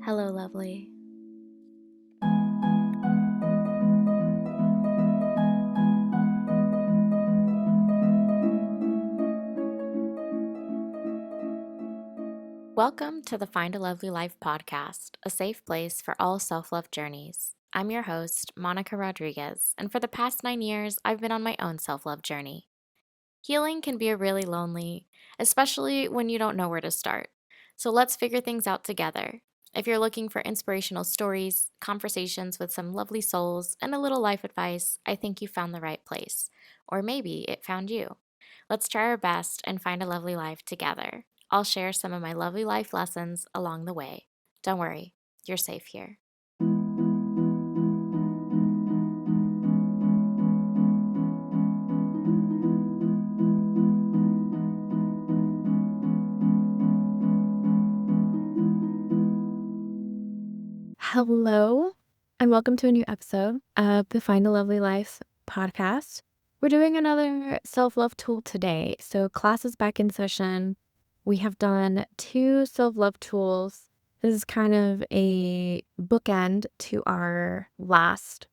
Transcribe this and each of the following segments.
Hello, lovely. Welcome to the Find a Lovely Life podcast, a safe place for all self love journeys. I'm your host, Monica Rodriguez, and for the past 9 years, I've been on my own self love journey. Healing can be really lonely, especially when you don't know where to start. So let's figure things out together. If you're looking for inspirational stories, conversations with some lovely souls, and a little life advice, I think you found the right place. Or maybe it found you. Let's try our best and find a lovely life together. I'll share some of my lovely life lessons along the way. Don't worry, you're safe here. Hello, and welcome to a new episode of the Find a Lovely Life podcast. We're doing another self love tool today. So, class is back in session. We have done 2 self love tools. This is kind of a bookend to our last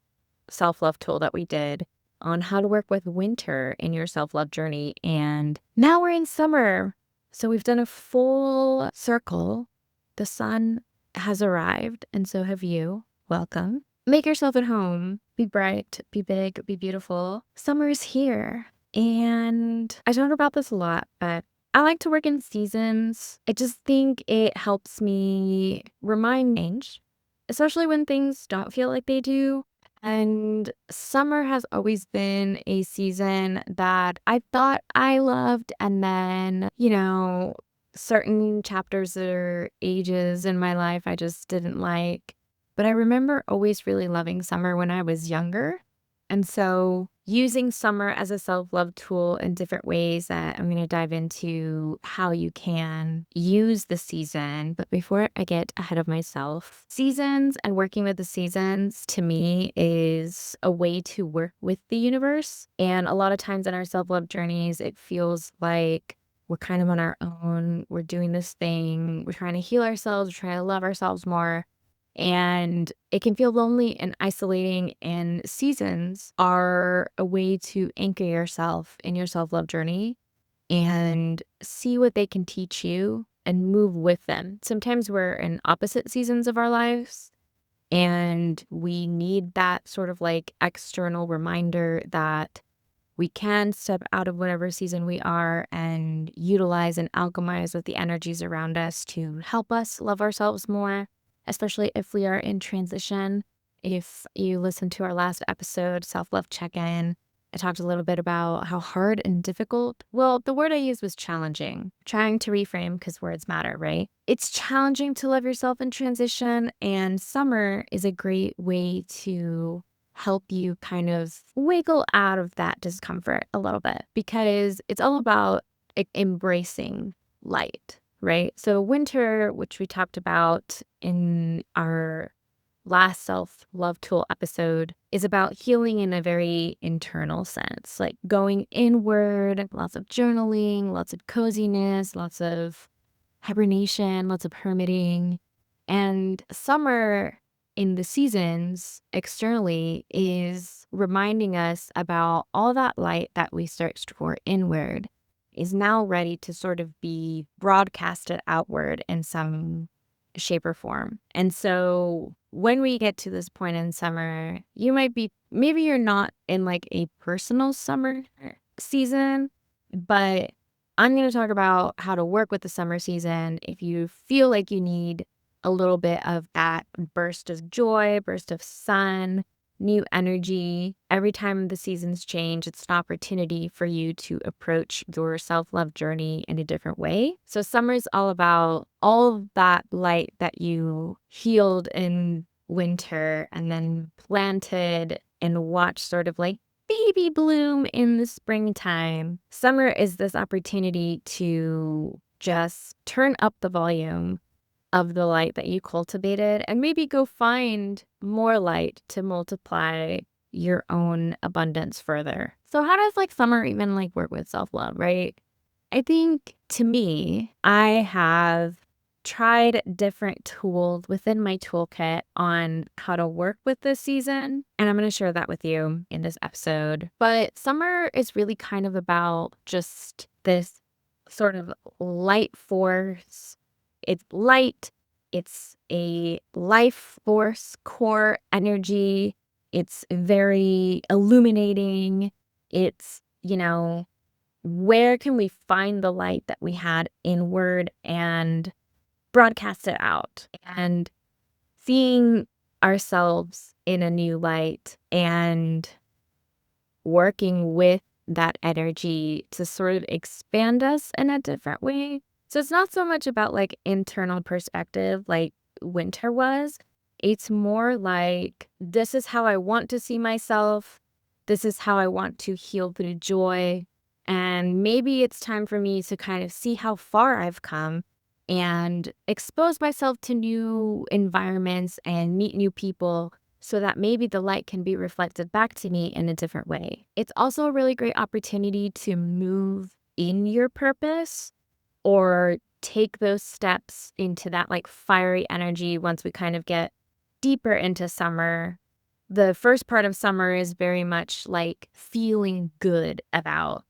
self love tool that we did on how to work with winter in your self love journey. And now we're in summer. So, we've done a full circle. The sun has arrived, and so have you. Welcome. Make yourself at home. Be bright, be big, be beautiful. Summer is here. And I talk about this a lot, but I like to work in seasons. I just think it helps me remind change, especially when things don't feel like they do. And summer has always been a season that I thought I loved. And then, certain chapters or ages in my life I just didn't like. But I remember always really loving summer when I was younger. And so using summer as a self-love tool in different ways that I'm going to dive into how you can use the season. But before I get ahead of myself, seasons and working with the seasons to me is a way to work with the universe. And a lot of times in our self-love journeys, it feels like we're kind of on our own. We're doing this thing. We're trying to heal ourselves. We're trying to love ourselves more. And it can feel lonely and isolating. And seasons are a way to anchor yourself in your self love journey and see what they can teach you and move with them. Sometimes we're in opposite seasons of our lives. And we need that sort of like external reminder that we can step out of whatever season we are and utilize and alchemize with the energies around us to help us love ourselves more, especially if we are in transition. If you listen to our last episode, Self Love Check In, I talked a little bit about how hard and difficult, well, the word I used was challenging, trying to reframe because words matter, right? It's challenging to love yourself in transition, and summer is a great way to help you kind of wiggle out of that discomfort a little bit because it's all about embracing light, right? So, winter, which we talked about in our last self love tool episode, is about healing in a very internal sense, like going inward, lots of journaling, lots of coziness, lots of hibernation, lots of hermiting. And summer in the seasons externally is reminding us about all that light that we searched for inward is now ready to sort of be broadcasted outward in some shape or form. And so when we get to this point in summer, maybe you're not in like a personal summer season, but I'm going to talk about how to work with the summer season if you feel like you need a little bit of that burst of joy, burst of sun, new energy. Every time the seasons change, it's an opportunity for you to approach your self-love journey in a different way. So summer is all about all of that light that you healed in winter and then planted and watched sort of like baby bloom in the springtime. Summer is this opportunity to just turn up the volume of the light that you cultivated and maybe go find more light to multiply your own abundance further. So how does like summer even like work with self-love, right? I think to me, I have tried different tools within my toolkit on how to work with this season, and I'm going to share that with you in this episode. But summer is really kind of about just this sort of light force. It's light, it's a life force, core energy. It's very illuminating. It's, where can we find the light that we had inward and broadcast it out, and seeing ourselves in a new light and working with that energy to sort of expand us in a different way. So it's not so much about like internal perspective like winter was. It's more like, this is how I want to see myself. This is how I want to heal through joy. And maybe it's time for me to kind of see how far I've come and expose myself to new environments and meet new people so that maybe the light can be reflected back to me in a different way. It's also a really great opportunity to move in your purpose or take those steps into that like fiery energy once we kind of get deeper into summer. The first part of summer is very much like feeling good about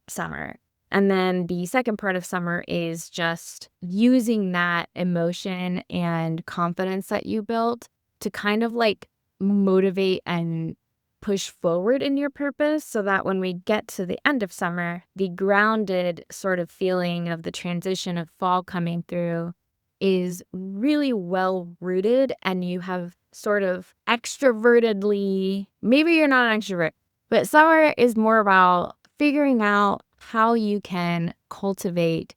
summer. And then the second part of summer is just using that emotion and confidence that you built to kind of like motivate and push forward in your purpose, so that when we get to the end of summer, the grounded sort of feeling of the transition of fall coming through is really well rooted, and you have sort of extrovertedly, maybe you're not an extrovert, but summer is more about figuring out how you can cultivate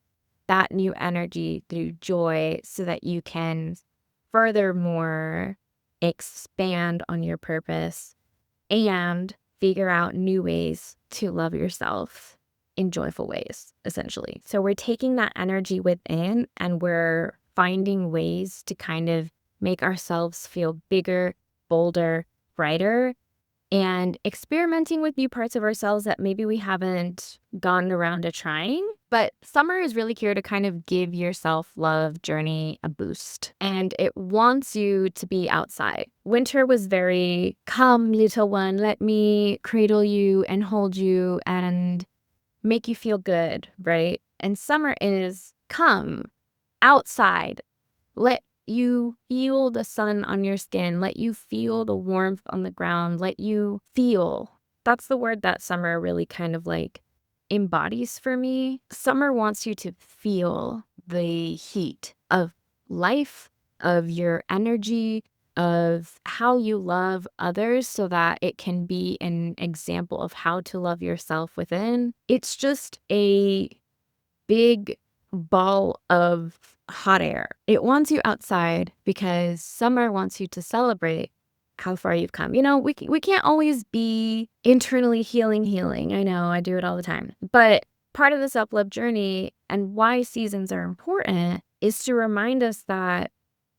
that new energy through joy so that you can furthermore expand on your purpose and figure out new ways to love yourself in joyful ways, essentially. So we're taking that energy within and we're finding ways to kind of make ourselves feel bigger, bolder, brighter, and experimenting with new parts of ourselves that maybe we haven't gotten around to trying. But summer is really here to kind of give your self-love journey a boost. And it wants you to be outside. Winter was very, come little one, let me cradle you and hold you and make you feel good, right? And summer is, come outside. Let you feel the sun on your skin. Let you feel the warmth on the ground. Let you feel. That's the word that summer really kind of like embodies for me. Summer wants you to feel the heat of life, of your energy, of how you love others so that it can be an example of how to love yourself within. It's just a big ball of hot air. It wants you outside because summer wants you to celebrate how far you've come. We can't always be internally healing. I know, I do it all the time. But part of the self-love journey and why seasons are important is to remind us that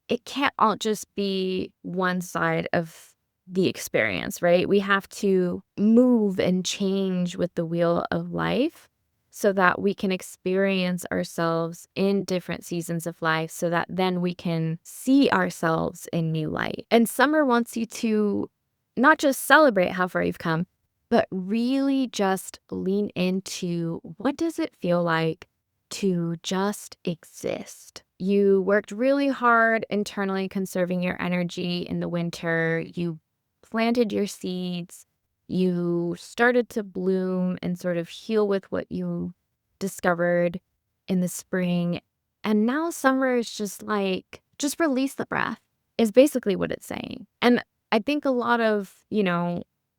it can't all just be one side of the experience, right? We have to move and change with the wheel of life so that we can experience ourselves in different seasons of life so that then we can see ourselves in new light. And summer wants you to not just celebrate how far you've come, but really just lean into what does it feel like to just exist. You worked really hard internally conserving your energy in the winter. You planted your seeds. You started to bloom and sort of heal with what you discovered in the spring. And now summer is just like, just release the breath is basically what it's saying. And I think a lot of,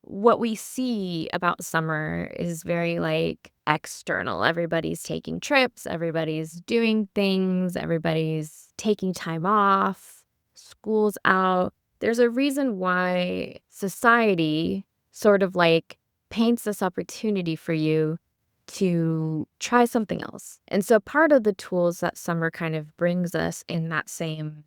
what we see about summer is very like external. Everybody's taking trips, everybody's doing things, everybody's taking time off, school's out. There's a reason why society sort of like paints this opportunity for you to try something else. And so part of the tools that summer kind of brings us in that same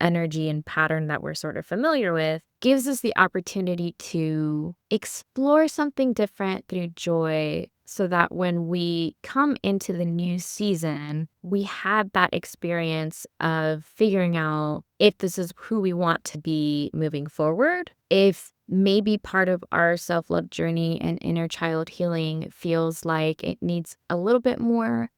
energy and pattern that we're sort of familiar with gives us the opportunity to explore something different through joy so that when we come into the new season, we had that experience of figuring out if this is who we want to be moving forward, if maybe part of our self-love journey and inner child healing feels like it needs a little bit more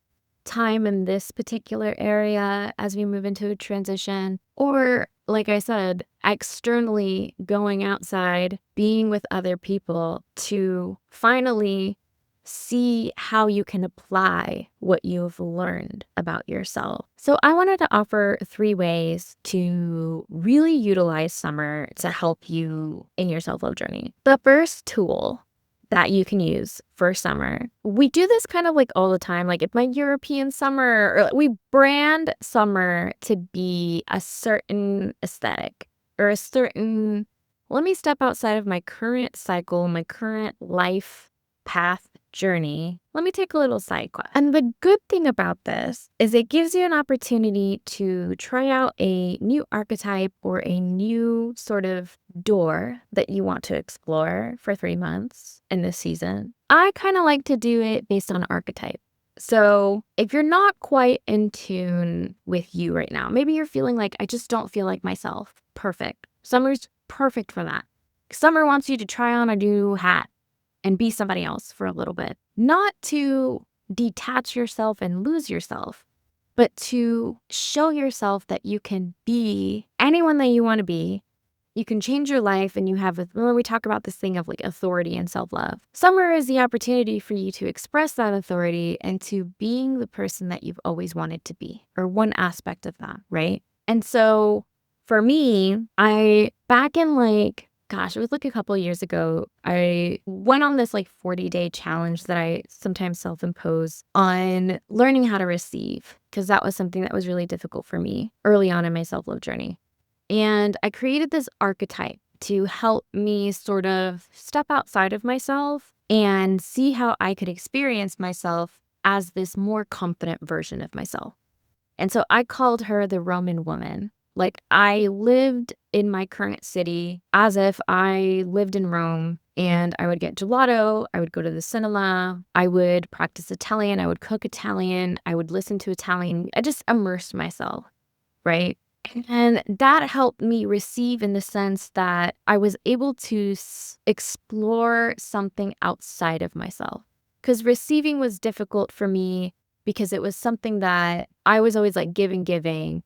time in this particular area as we move into a transition. Or, like I said, externally going outside, being with other people to finally see how you can apply what you've learned about yourself. So, I wanted to offer 3 ways to really utilize summer to help you in your self love journey. The first tool that you can use for summer. We do this kind of like all the time, like it's my European summer, or we brand summer to be a certain aesthetic or a certain, let me step outside of my current cycle, my current life path journey. Let me take a little side quest. And the good thing about this is it gives you an opportunity to try out a new archetype or a new sort of door that you want to explore for 3 months in this season. I kind of like to do it based on archetype. So if you're not quite in tune with you right now, maybe you're feeling like, I just don't feel like myself. Perfect. Summer's perfect for that. Summer wants you to try on a new hat and be somebody else for a little bit. Not to detach yourself and lose yourself, but to show yourself that you can be anyone that you want to be. You can change your life, and you have, when we talk about this thing of like authority and self-love, summer is the opportunity for you to express that authority and to being the person that you've always wanted to be, or one aspect of that, right? And so for me, back in gosh, it was like a couple of years ago, I went on this like 40-day challenge that I sometimes self-impose on learning how to receive, because that was something that was really difficult for me early on in my self-love journey. And I created this archetype to help me sort of step outside of myself and see how I could experience myself as this more confident version of myself. And so I called her the Roman woman. Like, I lived in my current city as if I lived in Rome, and I would get gelato, I would go to the cinema, I would practice Italian, I would cook Italian, I would listen to Italian. I just immersed myself, right? And that helped me receive in the sense that I was able to explore something outside of myself. Because receiving was difficult for me because it was something that I was always like giving.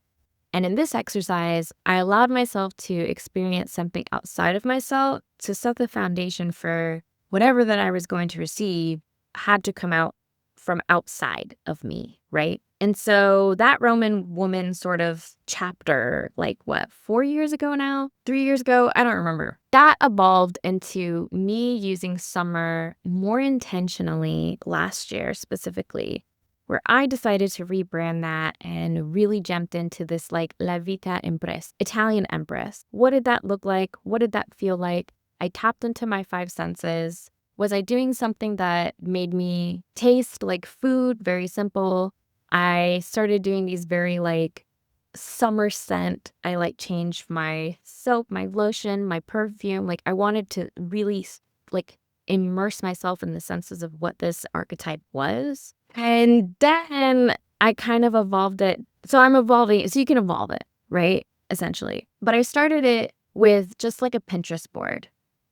And in this exercise, I allowed myself to experience something outside of myself to set the foundation for whatever that I was going to receive had to come out from outside of me, right? And so that Roman woman sort of chapter, like what, 4 years ago now? 3 years ago? I don't remember. That evolved into me using summer more intentionally last year specifically, where I decided to rebrand that and really jumped into this like La Vita Empress, Italian Empress. What did that look like? What did that feel like? I tapped into my 5 senses. Was I doing something that made me taste like food? Very simple. I started doing these very like summer scent. I like changed my soap, my lotion, my perfume. Like I wanted to really like immerse myself in the senses of what this archetype was. And then I kind of evolved it. So I'm evolving. So you can evolve it, right? Essentially. But I started it with just like a Pinterest board.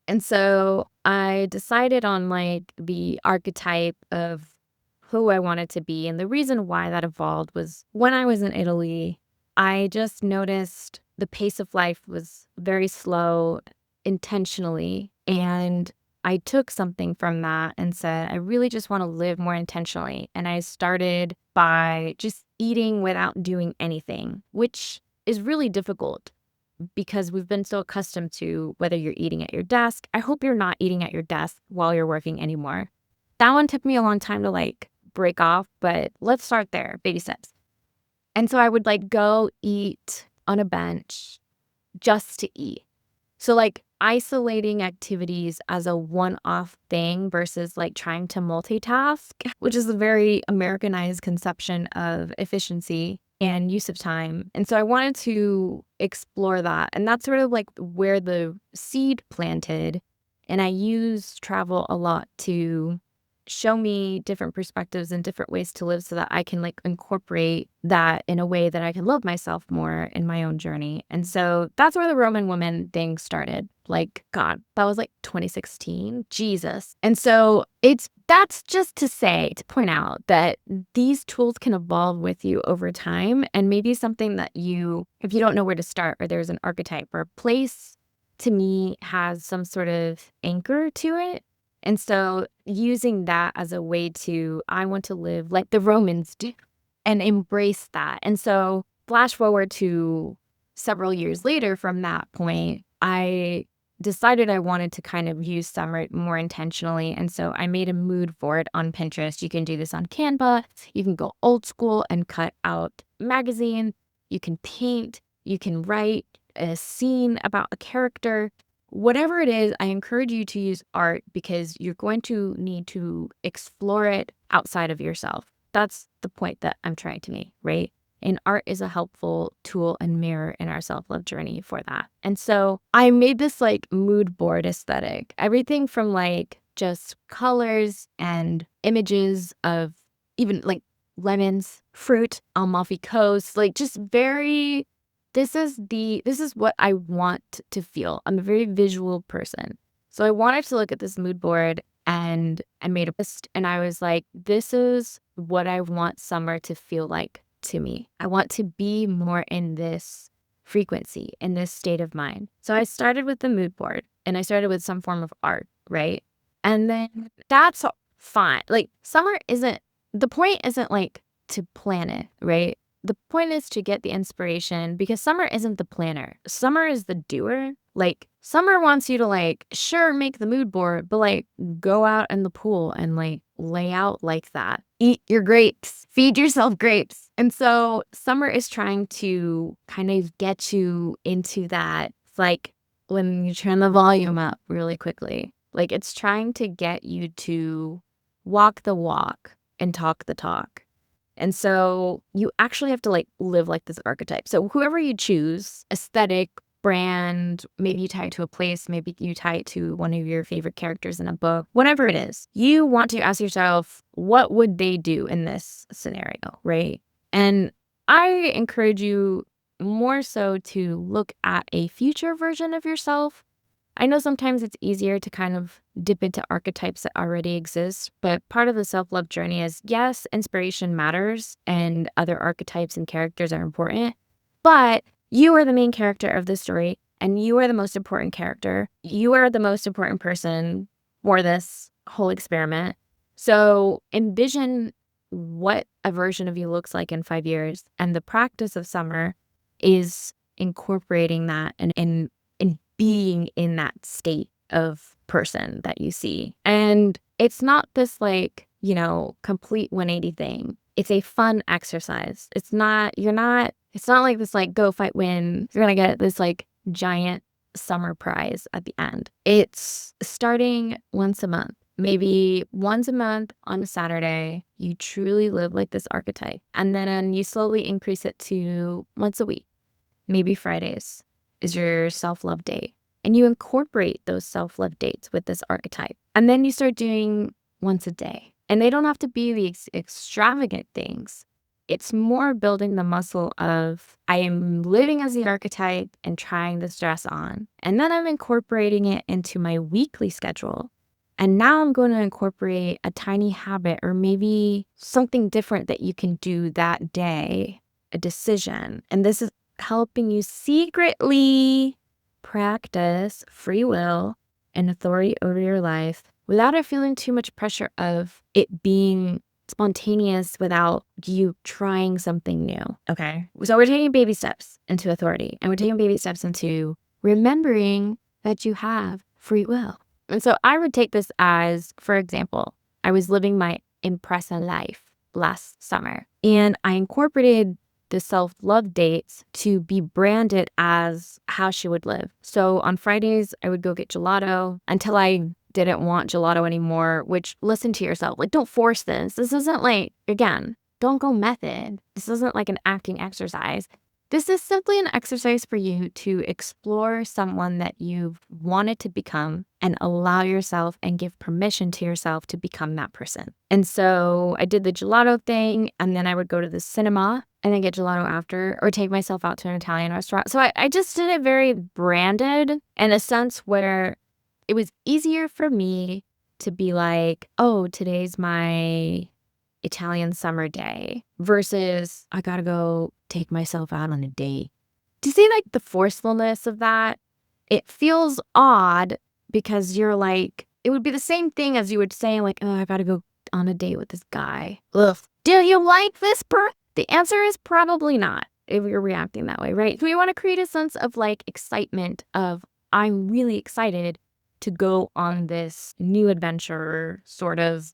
And so I decided on like the archetype of who I wanted to be. And the reason why that evolved was when I was in Italy, I just noticed the pace of life was very slow intentionally. And I took something from that and said, I really just want to live more intentionally. And I started by just eating without doing anything, which is really difficult because we've been so accustomed to whether you're eating at your desk. I hope you're not eating at your desk while you're working anymore. That one took me a long time to like break off, but let's start there, baby steps. And so I would like go eat on a bench just to eat. So like isolating activities as a one-off thing versus like trying to multitask, which is a very Americanized conception of efficiency and use of time. And so I wanted to explore that. And that's sort of like where the seed planted. And I use travel a lot to show me different perspectives and different ways to live so that I can like incorporate that in a way that I can love myself more in my own journey. And so that's where the Roman woman thing started. Like, God, that was like 2016. Jesus. And so that's just to point out that these tools can evolve with you over time. And maybe something that if you don't know where to start, or there's an archetype or a place, to me has some sort of anchor to it. And so using that as a way I want to live like the Romans do and embrace that. And so flash forward to several years later from that point, I decided I wanted to kind of use summer more intentionally. And so I made a mood board on Pinterest. You can do this on Canva. You can go old school and cut out magazine. You can paint. You can write a scene about a character. Whatever it is, I encourage you to use art because you're going to need to explore it outside of yourself. That's the point that I'm trying to make, right? And art is a helpful tool and mirror in our self-love journey for that. And so I made this like mood board aesthetic, everything from like just colors and images of even like lemons, fruit, Amalfi Coast, like just very, this is what I want to feel. I'm a very visual person. So I wanted to look at this mood board and I made a list and I was like, this is what I want summer to feel like to me. I want to be more in this frequency, in this state of mind. So I started with the mood board and I started with some form of art, right? And then that's fine. Like the point isn't like to plan it, right? The point is to get the inspiration because summer isn't the planner. Summer is the doer. Like summer wants you to like, sure, make the mood board, but like go out in the pool and like lay out like that. Eat your grapes, feed yourself grapes. And so summer is trying to kind of get you into that. It's like when you turn the volume up really quickly, like it's trying to get you to walk the walk and talk the talk. And so you actually have to like live like this archetype. So whoever you choose, aesthetic, brand, maybe you tie it to a place, maybe you tie it to one of your favorite characters in a book, whatever it is, you want to ask yourself, what would they do in this scenario, right? And I encourage you more so to look at a future version of yourself. I know sometimes it's easier to kind of dip into archetypes that already exist, but part of the self-love journey is, yes, inspiration matters and other archetypes and characters are important, but you are the main character of the story and you are the most important character. You are the most important person for this whole experiment. So envision what a version of you looks like in 5 years. And the practice of summer is incorporating that and being in that state of person that you see. And it's not this like, complete 180 thing. It's a fun exercise. It's not like this like go fight win. You're going to get this like giant summer prize at the end. It's starting once a month. Maybe once a month on a Saturday, you truly live like this archetype. And then you slowly increase it to once a week. Maybe Fridays is your self-love day. And you incorporate those self-love dates with this archetype. And then you start doing once a day. And they don't have to be the extravagant things. It's more building the muscle of I am living as the archetype and trying this dress on. And then I'm incorporating it into my weekly schedule. And now I'm going to incorporate a tiny habit or maybe something different that you can do that day, a decision. And this is helping you secretly practice free will and authority over your life without it feeling too much pressure of it being spontaneous without you trying something new. Okay. So we're taking baby steps into authority and we're taking baby steps into remembering that you have free will. And so I would take this as, for example, I was living my impressive life last summer and I incorporated the self-love dates to be branded as how she would live. So on Fridays, I would go get gelato until I didn't want gelato anymore, which listen to yourself. Like, don't force this. This isn't like, again, don't go method. This isn't like an acting exercise. This is simply an exercise for you to explore someone that you've wanted to become and allow yourself and give permission to yourself to become that person. And so I did the gelato thing, and then I would go to the cinema and then get gelato after, or take myself out to an Italian restaurant. So I just did it very branded in a sense where it was easier for me to be like, oh, today's my Italian summer day versus I gotta go take myself out on a date. Do you see like the forcefulness of that? It feels odd because you're like, it would be the same thing as you would say, like, oh, I gotta go on a date with this guy. Ugh. Do you like this person? The answer is probably not if you're reacting that way, right? So we want to create a sense of like excitement of, I'm really excited to go on this new adventure sort of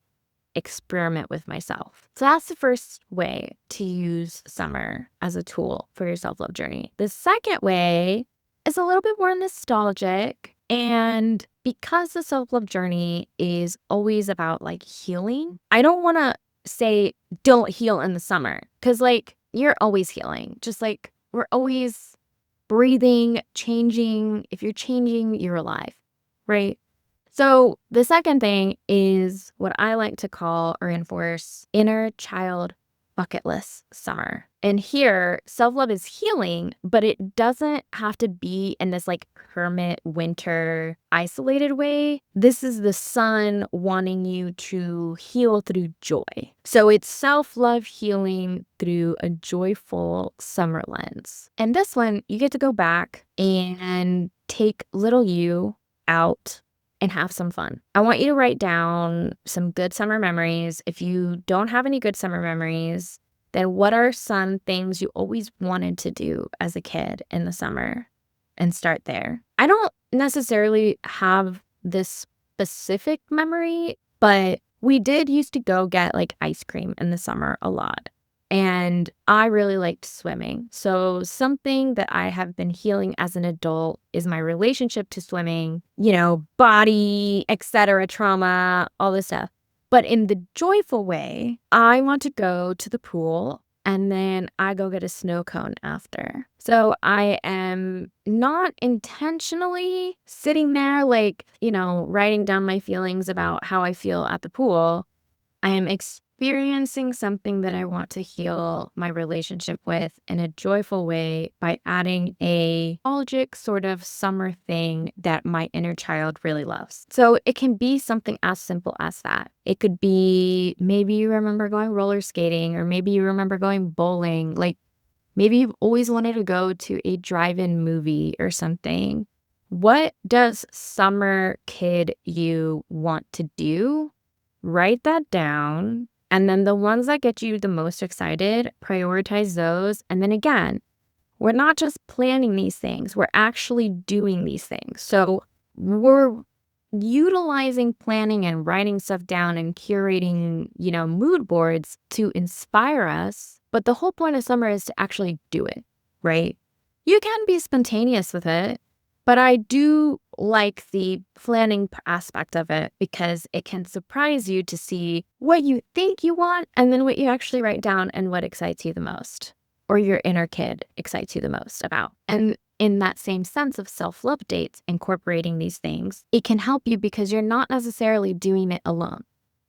experiment with myself. So that's the first way to use summer as a tool for your self-love journey. The second way is a little bit more nostalgic. And because the self-love journey is always about like healing, I don't want to say don't heal in the summer because like you're always healing. Just like we're always breathing, changing. If you're changing, you're alive, right? So the second thing is what I like to call or enforce inner child bucket list summer. And here, self-love is healing, but it doesn't have to be in this like hermit winter isolated way. This is the sun wanting you to heal through joy. So it's self-love healing through a joyful summer lens. And this one, you get to go back and take little you out and have some fun. I want you to write down some good summer memories. If you don't have any good summer memories, then what are some things you always wanted to do as a kid in the summer? And start there. I don't necessarily have this specific memory, but we did used to go get like ice cream in the summer a lot. And I really liked swimming. So something that I have been healing as an adult is my relationship to swimming, body, etc., trauma, all this stuff. But in the joyful way, I want to go to the pool and then I go get a snow cone after. So I am not intentionally sitting there like, writing down my feelings about how I feel at the pool. I am experiencing something that I want to heal my relationship with in a joyful way by adding a nostalgic sort of summer thing that my inner child really loves. So it can be something as simple as that. It could be maybe you remember going roller skating, or maybe you remember going bowling. Like maybe you've always wanted to go to a drive-in movie or something. What does summer kid you want to do? Write that down. And then the ones that get you the most excited, prioritize those. And then again, we're not just planning these things, we're actually doing these things. So we're utilizing planning and writing stuff down and curating, mood boards to inspire us. But the whole point of summer is to actually do it, right? You can be spontaneous with it. But I do like the planning aspect of it because it can surprise you to see what you think you want and then what you actually write down and what excites you the most, or your inner kid excites you the most about. And in that same sense of self-love dates, incorporating these things, it can help you because you're not necessarily doing it alone.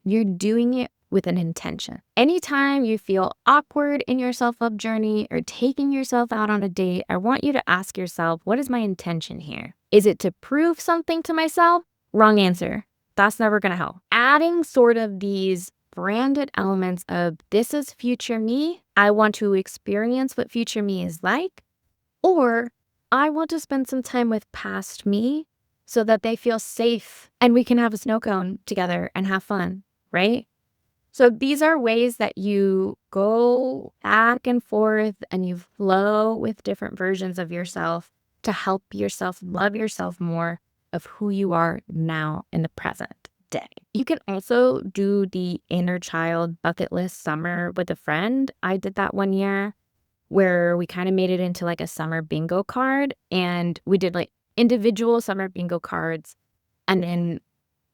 You're doing it with an intention. Anytime you feel awkward in your self-love journey or taking yourself out on a date, I want you to ask yourself, what is my intention here? Is it to prove something to myself? Wrong answer. That's never going to help. Adding sort of these branded elements of this is future me. I want to experience what future me is like, or I want to spend some time with past me so that they feel safe and we can have a snow cone together and have fun, right? So these are ways that you go back and forth and you flow with different versions of yourself to help yourself love yourself more of who you are now in the present day. You can also do the inner child bucket list summer with a friend. I did that one year where we kind of made it into like a summer bingo card, and we did like individual summer bingo cards and then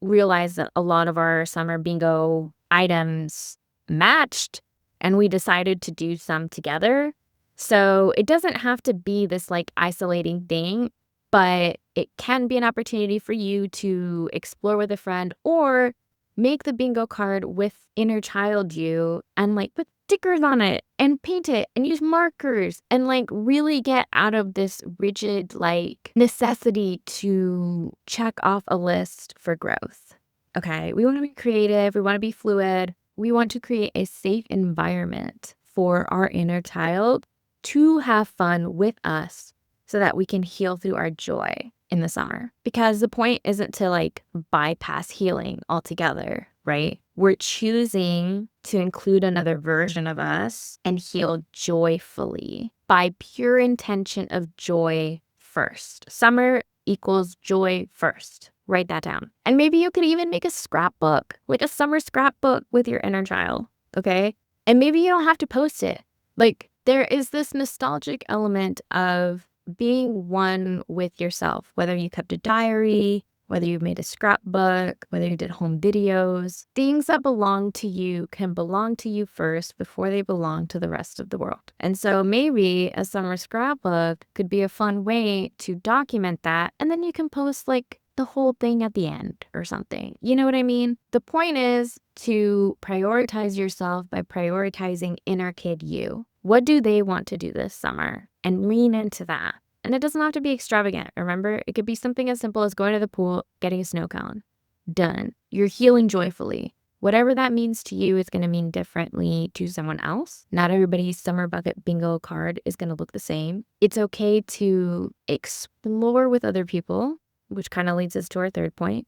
realized that a lot of our summer bingo items matched, and we decided to do some together. So it doesn't have to be this like isolating thing, but it can be an opportunity for you to explore with a friend or make the bingo card with inner child you and like put stickers on it and paint it and use markers and like really get out of this rigid like necessity to check off a list for growth. Okay, we want to be creative, we want to be fluid, we want to create a safe environment for our inner child to have fun with us so that we can heal through our joy in the summer. Because the point isn't to like bypass healing altogether, right? We're choosing to include another version of us and heal joyfully by pure intention of joy first. Summer equals joy first. Write that down. And maybe you could even make a scrapbook, like a summer scrapbook with your inner child, okay? And maybe you don't have to post it. Like, there is this nostalgic element of being one with yourself, whether you kept a diary, whether you made a scrapbook, whether you did home videos. Things that belong to you can belong to you first before they belong to the rest of the world. And so maybe a summer scrapbook could be a fun way to document that. And then you can post like the whole thing at the end or something. You know what I mean? The point is to prioritize yourself by prioritizing inner kid you. What do they want to do this summer? And lean into that. And it doesn't have to be extravagant. Remember, it could be something as simple as going to the pool, getting a snow cone. Done. You're healing joyfully. Whatever that means to you is going to mean differently to someone else. Not everybody's summer bucket bingo card is going to look the same. It's okay to explore with other people, which kind of leads us to our third point,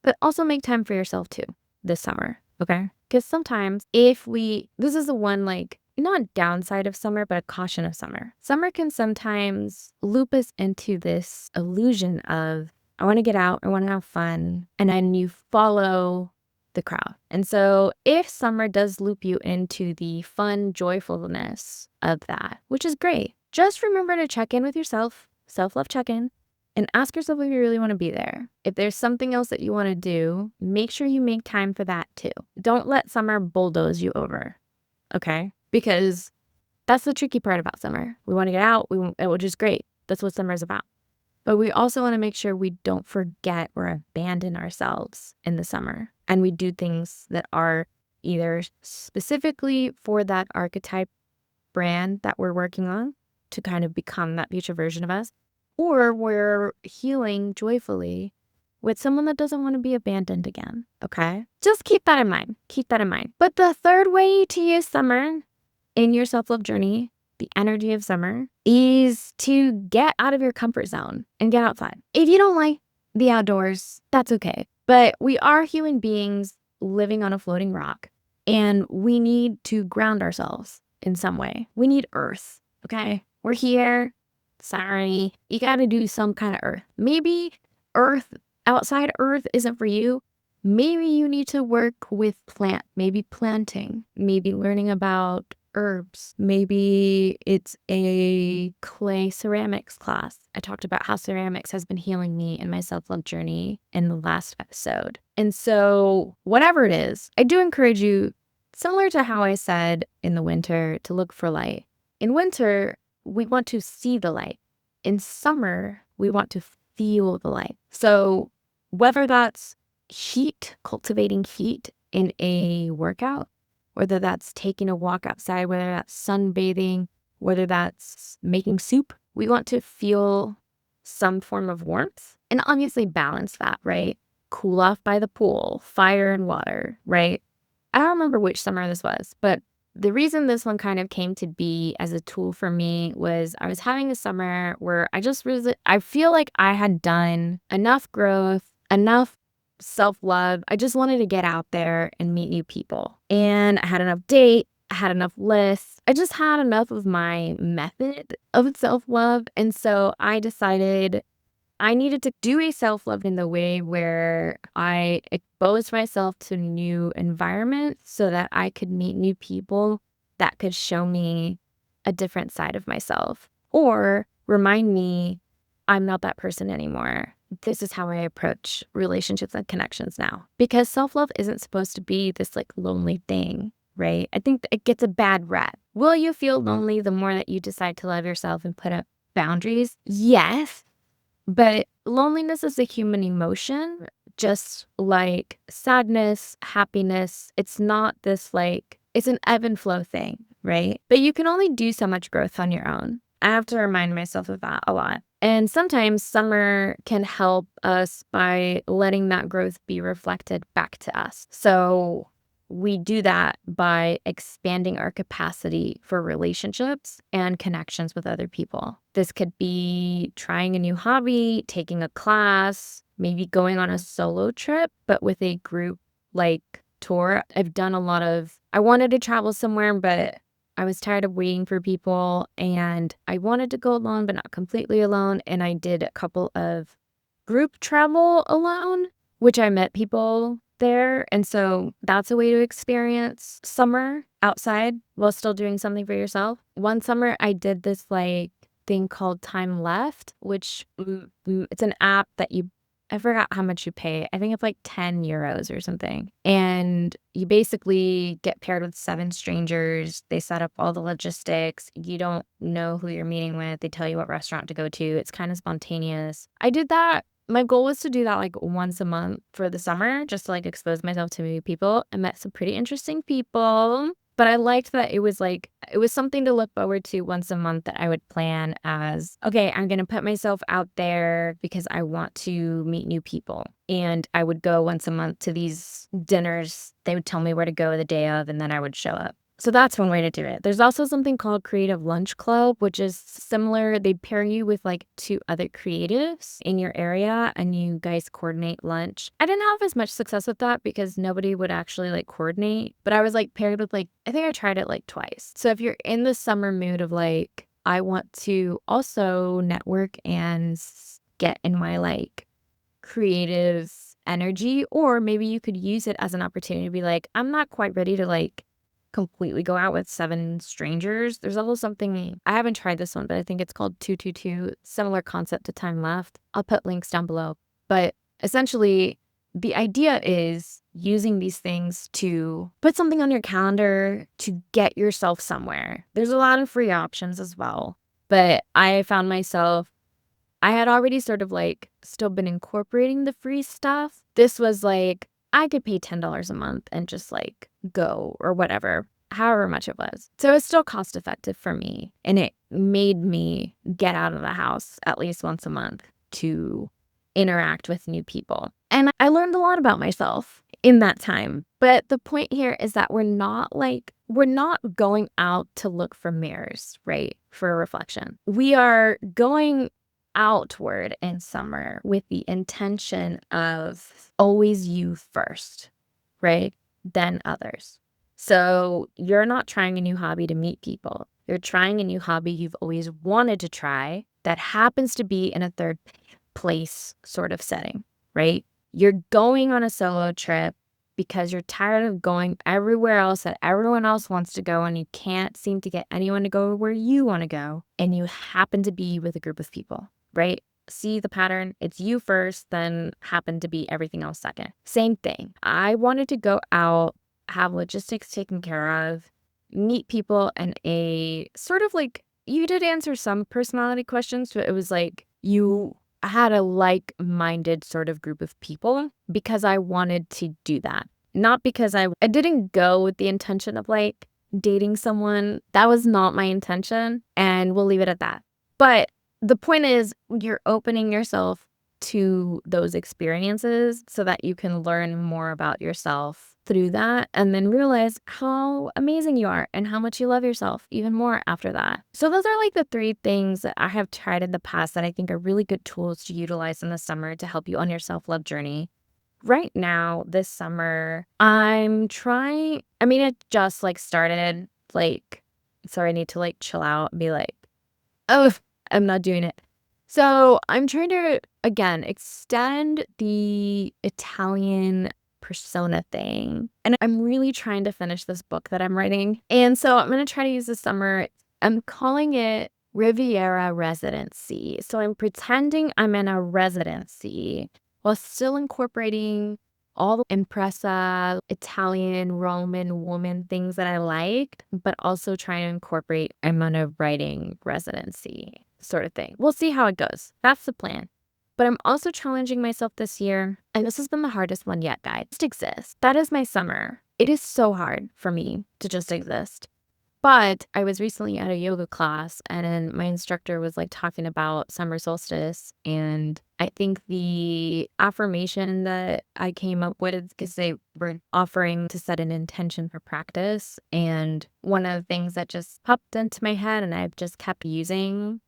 but also make time for yourself too this summer, okay? Because sometimes this is the one like, not downside of summer, but a caution of summer. Summer can sometimes loop us into this illusion of, I want to get out, I want to have fun, and then you follow the crowd. And so if summer does loop you into the fun joyfulness of that, which is great, just remember to check in with yourself, self-love check-in, and ask yourself if you really want to be there. If there's something else that you want to do, make sure you make time for that too. Don't let summer bulldoze you over, okay? Because that's the tricky part about summer. We want to get out, which is great. That's what summer is about. But we also want to make sure we don't forget or abandon ourselves in the summer. And we do things that are either specifically for that archetype brand that we're working on to kind of become that future version of us, or we're healing joyfully with someone that doesn't want to be abandoned again, okay? Just keep that in mind. Keep that in mind. But the third way to use summer in your self-love journey, the energy of summer, is to get out of your comfort zone and get outside. If you don't like the outdoors, that's okay. But we are human beings living on a floating rock, and we need to ground ourselves in some way. We need earth, okay? We're here. Sorry, you got to do some kind of earth. Maybe outside earth isn't for you. Maybe you need to work with maybe planting, maybe learning about herbs. Maybe it's a clay ceramics class. I talked about how ceramics has been healing me in my self-love journey in the last episode. And so whatever it is, I do encourage you, similar to how I said in the winter, to look for light. In winter, we want to see the light. In summer, we want to feel the light. So whether that's cultivating heat in a workout, whether that's taking a walk outside, whether that's sunbathing, whether that's making soup, we want to feel some form of warmth and obviously balance that, right? Cool off by the pool, fire and water, right? I don't remember which summer this was, but the reason this one kind of came to be as a tool for me was I was having a summer where I feel like I had done enough growth, enough self-love. I just wanted to get out there and meet new people. And I had enough date, I had enough lists. I just had enough of my method of self-love. And so I decided I needed to do a self-love in the way where I exposed myself to new environments so that I could meet new people that could show me a different side of myself or remind me I'm not that person anymore. This is how I approach relationships and connections now. Because self-love isn't supposed to be this like lonely thing. right? I think it gets a bad rep. Will you feel lonely the more that you decide to love yourself and put up boundaries? Yes, but loneliness is a human emotion, just like sadness, happiness. It's not this like, it's an ebb and flow thing, right? But you can only do so much growth on your own. I have to remind myself of that a lot. And sometimes summer can help us by letting that growth be reflected back to us. So we do that by expanding our capacity for relationships and connections with other people. This could be trying a new hobby, taking a class, maybe going on a solo trip, but with a group like tour. I wanted to travel somewhere, but I was tired of waiting for people and I wanted to go alone, but not completely alone. And I did a couple of group travel alone, which I met people there. And so that's a way to experience summer outside while still doing something for yourself. One summer I did this like thing called Time Left, which it's an app that I forgot how much you pay. I think it's like 10 euros or something. And you basically get paired with 7 strangers. They set up all the logistics. You don't know who you're meeting with. They tell you what restaurant to go to. It's kind of spontaneous. I did that. My goal was to do that like once a month for the summer, just to like expose myself to new people. I met some pretty interesting people. But I liked that it was something to look forward to once a month that I would plan as, okay, I'm going to put myself out there because I want to meet new people. And I would go once a month to these dinners. They would tell me where to go the day of, and then I would show up. So that's one way to do it. There's also something called Creative Lunch Club, which is similar. They pair you with like 2 other creatives in your area and you guys coordinate lunch. I didn't have as much success with that because nobody would actually like coordinate, but I was like paired with like, I think I tried it like twice. So if you're in the summer mood of like, I want to also network and get in my like creative energy, or maybe you could use it as an opportunity to be like, I'm not quite ready to like completely go out with 7 strangers. There's also something, I haven't tried this one, but I think it's called 222, similar concept to Time Left. I'll put links down below. But essentially, the idea is using these things to put something on your calendar to get yourself somewhere. There's a lot of free options as well. But I found myself, I had already sort of like still been incorporating the free stuff. This was like, I could pay $10 a month and just like go or whatever, however much it was. So it's still cost effective for me. And it made me get out of the house at least once a month to interact with new people. And I learned a lot about myself in that time. But the point here is that we're not going out to look for mirrors, right? For a reflection. We are going outward in summer with the intention of always you first, right? Then others. So you're not trying a new hobby to meet people. You're trying a new hobby you've always wanted to try that happens to be in a third place sort of setting, right? You're going on a solo trip because you're tired of going everywhere else that everyone else wants to go and you can't seem to get anyone to go where you want to go. And you happen to be with a group of people, right? See the pattern? It's you first, then happen to be everything else second. Same thing. I wanted to go out, have logistics taken care of, meet people, and a sort of like, you did answer some personality questions, but it was like you had a like-minded sort of group of people because I wanted to do that. Not because I didn't go with the intention of like dating someone. That was not my intention, and we'll leave it at that. But the point is, you're opening yourself to those experiences so that you can learn more about yourself through that and then realize how amazing you are and how much you love yourself even more after that. So those are like the 3 things that I have tried in the past that I think are really good tools to utilize in the summer to help you on your self-love journey. Right now, this summer, it just like started, like, so I need to like chill out and be like, oh, I'm not doing it. So I'm trying to, again, extend the Italian persona thing. And I'm really trying to finish this book that I'm writing. And so I'm going to try to use this summer. I'm calling it Riviera Residency. So I'm pretending I'm in a residency while still incorporating all the impresa, Italian, Roman woman things that I liked, but also trying to incorporate I'm on a writing residency sort of thing. We'll see how it goes. That's the plan. But I'm also challenging myself this year, and this has been the hardest one yet, guys. Just exist. That is my summer. It is so hard for me to just exist. But I was recently at a yoga class and then my instructor was like talking about summer solstice. And I think the affirmation that I came up with because they were offering to set an intention for practice. And one of the things that just popped into my head and I've just kept using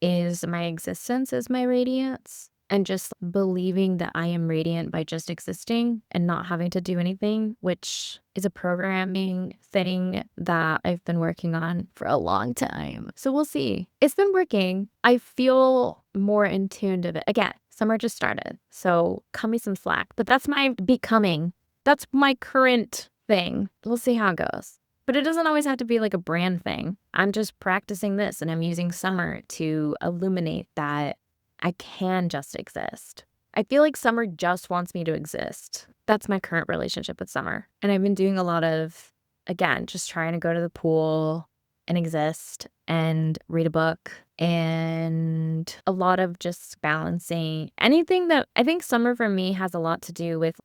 is my existence is my radiance. And just believing that I am radiant by just existing and not having to do anything, which is a programming thing that I've been working on for a long time. So we'll see. It's been working. I feel more in tune to it. Again, summer just started. So cut me some slack. But that's my becoming. That's my current thing. We'll see how it goes. But it doesn't always have to be like a brand thing. I'm just practicing this and I'm using summer to illuminate that I can just exist. I feel like summer just wants me to exist. That's my current relationship with summer. And I've been doing a lot of, again, just trying to go to the pool and exist and read a book and a lot of just balancing anything that I think summer for me has a lot to do with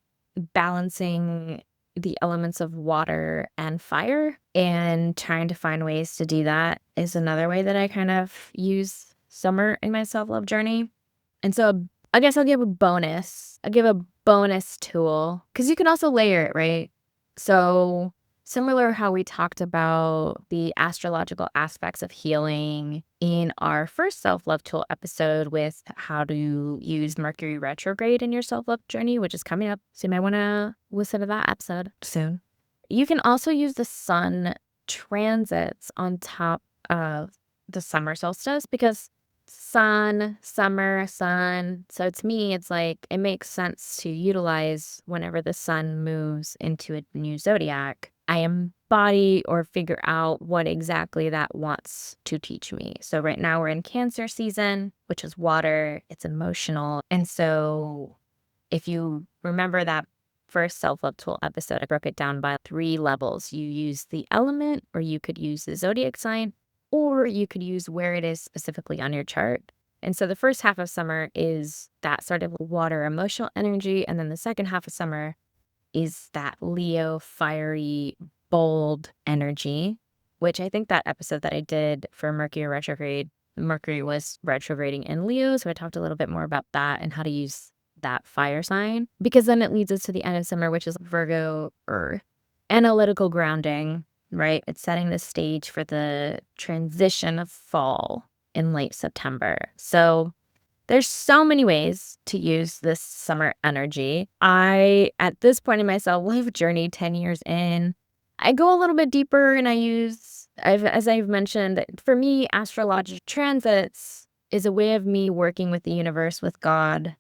balancing the elements of water and fire and trying to find ways to do that is another way that I kind of use summer in my self-love journey. And so I guess I'll give a bonus. I'll give a bonus tool because you can also layer it, right? So similar how we talked about the astrological aspects of healing in our first self-love tool episode with how to use Mercury retrograde in your self-love journey, which is coming up. So you might want to listen to that episode soon. You can also use the sun transits on top of the summer solstice because sun, summer, sun. So to me, it's like it makes sense to utilize whenever the sun moves into a new zodiac. I embody or figure out what exactly that wants to teach me. So right now we're in Cancer season, which is water, it's emotional. And so if you remember that first self-love tool episode, I broke it down by 3 levels. You use the element, or you could use the zodiac sign, or you could use where it is specifically on your chart. And so the first half of summer is that sort of water emotional energy. And then the second half of summer is that Leo, fiery, bold energy, which I think that episode that I did for Mercury retrograde, Mercury was retrograding in Leo. So I talked a little bit more about that and how to use that fire sign, because then it leads us to the end of summer, which is Virgo Earth. Analytical grounding, right? It's setting the stage for the transition of fall in late September. So there's so many ways to use this summer energy. At this point in my self-love journey, 10 years in, I go a little bit deeper and as I've mentioned, for me, astrological transits is a way of me working with the universe, with God,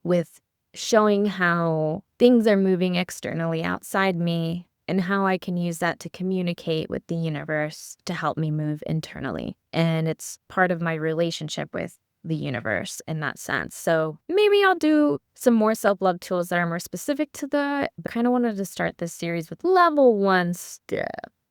with showing how things are moving externally outside me and how I can use that to communicate with the universe to help me move internally. And it's part of my relationship with the universe in that sense. So maybe I'll do some more self-love tools that are more specific to that. I kind of wanted to start this series with level 1 stuff.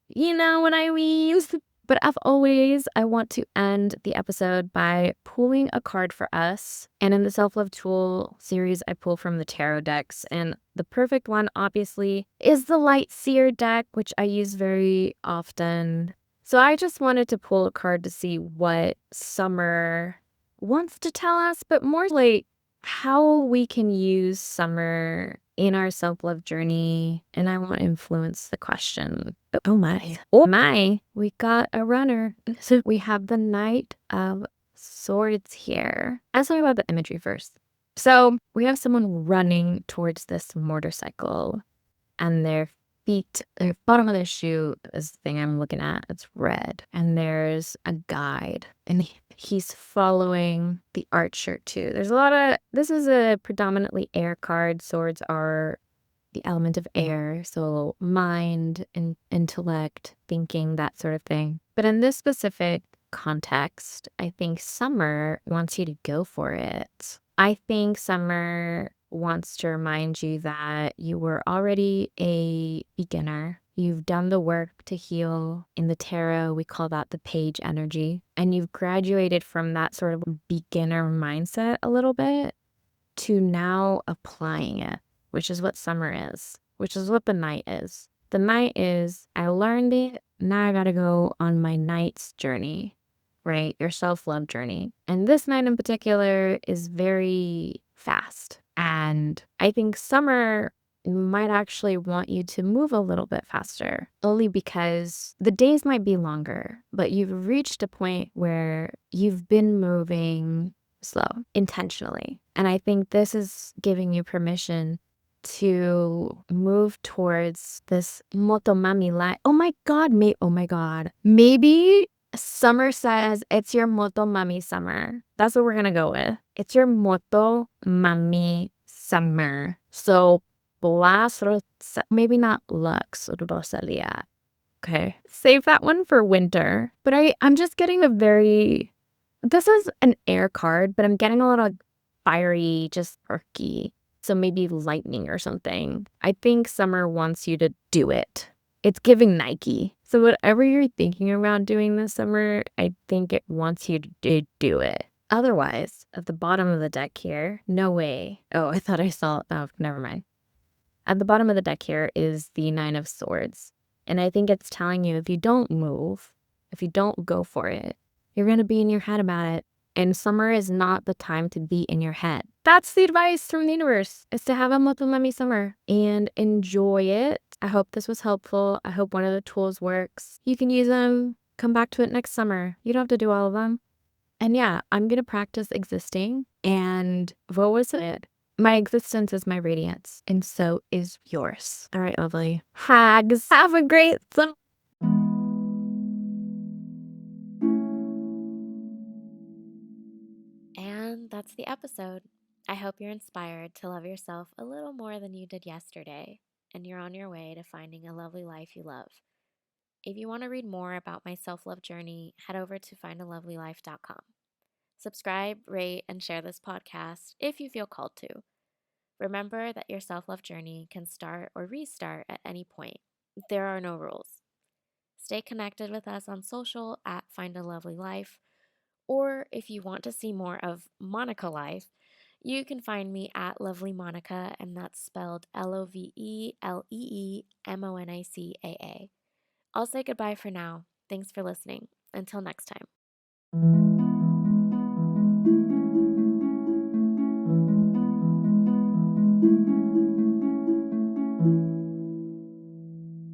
You know what I mean? But as always, I want to end the episode by pulling a card for us. And in the self-love tool series, I pull from the tarot decks. And the perfect one, obviously, is the Light Seer deck, which I use very often. So I just wanted to pull a card to see what summer wants to tell us, but more like how we can use summer in our self-love journey. And I want to influence the question. Oh my, we got a runner. So we have the Knight of Swords here. Let's talk about the imagery first. So we have someone running towards this motorcycle and their bottom of their shoe is the thing I'm looking at. It's red. And there's a guide and he's following the art shirt too. This is a predominantly air card. Swords are the element of air. So mind and intellect, thinking, that sort of thing. But in this specific context, I think summer wants you to go for it. I think summer wants to remind you that you were already a beginner. You've done the work to heal. In the tarot, we call that the page energy. And you've graduated from that sort of beginner mindset a little bit to now applying it, which is what summer is, which is what the night is. The night is, I learned it, now I gotta go on my night's journey, right? Your self-love journey. And this night in particular is very fast. And I think summer might actually want you to move a little bit faster, only because the days might be longer, but you've reached a point where you've been moving slow intentionally. And I think this is giving you permission to move towards this motomami life. Oh my God. Maybe summer says it's your motomami summer. That's what we're going to go with. It's your motomami summer. So, maybe not Lux Rosalia. Okay. Save that one for winter. But I'm just getting this is an air card, but I'm getting a little fiery, just perky. So maybe lightning or something. I think summer wants you to do it. It's giving Nike. So whatever you're thinking about doing this summer, I think it wants you to do it. Otherwise, at the bottom of the deck here, no way. Oh, I thought I saw, oh, never mind. At the bottom of the deck here is the Nine of Swords. And I think it's telling you if you don't move, if you don't go for it, you're going to be in your head about it. And summer is not the time to be in your head. That's the advice from the universe, is to have a motomami summer and enjoy it. I hope this was helpful. I hope one of the tools works. You can use them. Come back to it next summer. You don't have to do all of them. And yeah, I'm going to practice existing. And what was it? My existence is my radiance, and so is yours. All right, lovely hags. Have a great summer. And that's the episode. I hope you're inspired to love yourself a little more than you did yesterday, and you're on your way to finding a lovely life you love. If you want to read more about my self love journey, head over to findalovelylife.com. Subscribe, rate, and share this podcast if you feel called to. Remember that your self love journey can start or restart at any point. There are no rules. Stay connected with us on social at Find a Lovely Life, or if you want to see more of Monica Life, you can find me at Lovely Monica, and that's spelled LOVELEEMONICAA. I'll say goodbye for now. Thanks for listening. Until next time.